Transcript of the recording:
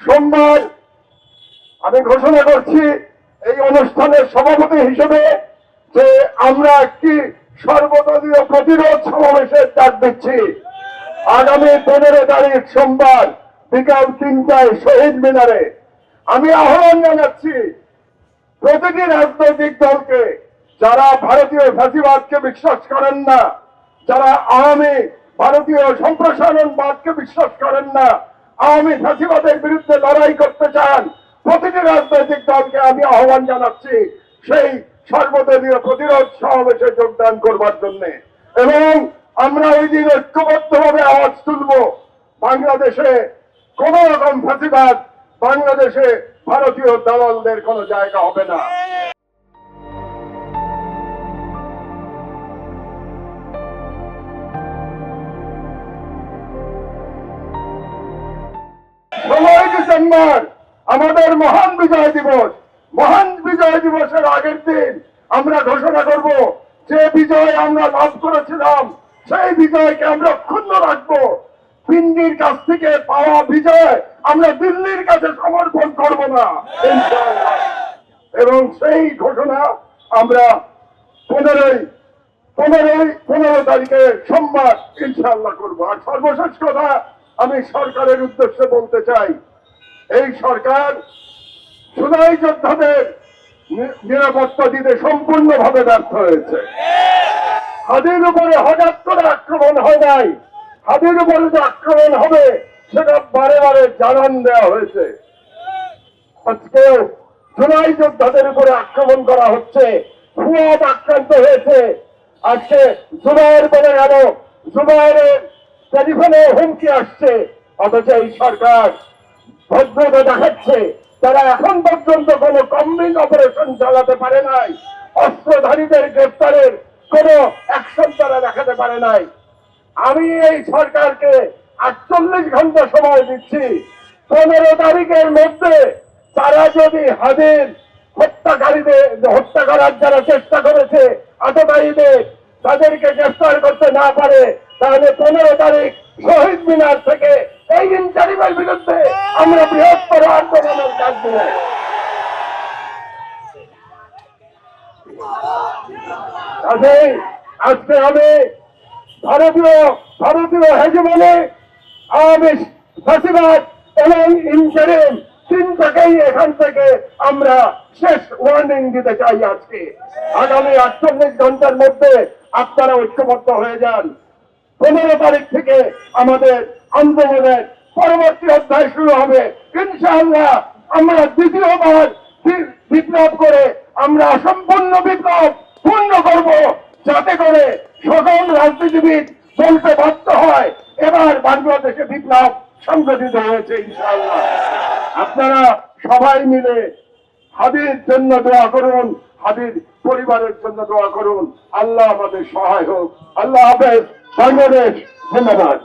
সোমবার আমি ঘোষণা করছি এই অনুষ্ঠানের সভাপতি হিসেবে যে আমরা একটি সর্বদলীয় প্রতিরোধ সমাবেশের ডাক দিচ্ছি। আগামী 15 তারিখ সোমবার বিকাল 3টায় শহীদ মিনারে আমি আহ্বান জানাচ্ছি প্রতিটি রাজনৈতিক দলকে, যারা ভারতীয় ফ্যাসিবাদকে বিশ্বাস করেন না, যারা আওয়ামী ভারতীয় সম্প্রসারণবাদকে বিশ্বাস করেন না, আওয়ামী ফ্যাসিবাদের বিরুদ্ধে লড়াই করতে চান, প্রতিটি রাজনৈতিক দলকে আমি আহ্বান জানাচ্ছি সেই সর্বদলীয় প্রতিরোধ সমাবেশে যোগদান করবার জন্য। এবং আমরা ওই দিন ঐক্যবদ্ধভাবে আওয়াজ তুলব, বাংলাদেশে কোন রকম ফ্যাসিবাদ, বাংলাদেশে ভারতীয় দালালদের কোনো জায়গা হবে না। ডিসেম্বর আমাদের মহান বিজয় দিবস। মহান বিজয় দিবসের আগের দিন আমরা ঘোষণা করব যে বিজয় আমরা লাভ করেছিলাম সেই বিজয়কে আমরা অক্ষুণ্ণ রাখবো। পিন্ডির কাছ থেকে পাওয়া বিজয় আমরা দিল্লির কাছে সমর্পণ করব না ইনশাআল্লাহ। এবং সেই ঘোষণা আমরা 15 তারিখে সোমবার ইনশাআল্লাহ করব। আর সর্বশেষ কথা আমি সরকারের উদ্দেশ্যে বলতে চাই, এই সরকার জুলাই যোদ্ধাদের নিরাপত্তা দিতে সম্পূর্ণভাবে ব্যর্থ হয়েছে। হাদির উপরে হঠাৎ করে আক্রমণ হয় নাই, হাদির উপরে যে আক্রমণ হবে সেটা বারে বারে জানান দেওয়া হয়েছে। আজকে জুলাই যোদ্ধাদের উপরে আক্রমণ করা হচ্ছে, ফুয়াদ আক্রান্ত হয়েছে। আজকে জুবাইর বলে গেল, জুবাইরের টেলিফোনে হুমকি আসছে, অথচ এই সরকার ভদ্রতা দেখাচ্ছে। তারা এখন পর্যন্ত কোন কম্বিং অপারেশন চালাতে পারে নাই, অস্ত্রধারীদের গ্রেফতারের কোন অ্যাকশন তারা দেখাতে পারে নাই। আমি এই সরকারকে 48 ঘন্টা সময় দিচ্ছি, 15 তারিখের মধ্যে তারা যদি হাদির হত্যাকারীদের হত্যা করার যারা চেষ্টা করেছে আততায়ীদের তাদেরকে গ্রেফতার করতে না পারে, তাহলে 15 তারিখ শহীদ মিনার থেকে এই ইন্টারিমের বিরুদ্ধে আমরা বৃহত্তর আন্দোলনের ডাক দেব। আজকে আমি ভারতীয় হেজমনি, আওয়ামী ফ্যাসিবাদ এবং ইন্টারিম তিনটাকেই এখান থেকে আমরা শেষ ওয়ার্নিং দিতে চাই। আজকে আগামী 48 ঘন্টার মধ্যে আপনারা ঐক্যবদ্ধ হয়ে যান। 15 তারিখ থেকে আমাদের আন্দোলনের পরবর্তী অধ্যায় শুরু হবে। ইনশাআল্লাহ আমরা দ্বিতীয়বার বিপ্লব করে আমরা অসম্পূর্ণ বিপ্লব পূর্ণ করব, যাতে করে সকল রাজনীতিবিদ বলতে বাধ্য হয় এবার বাংলাদেশে বিপ্লব সংগঠিত হয়েছে ইনশাআল্লাহ। আপনারা সবাই মিলে হাদির জন্য দোয়া করুন, হাদির পরিবারের জন্য দোয়া করুন। আল্লাহ আমাদের সহায় হোক। আল্লাহ হাফেজ। বাংলাদেশ। ধন্যবাদ।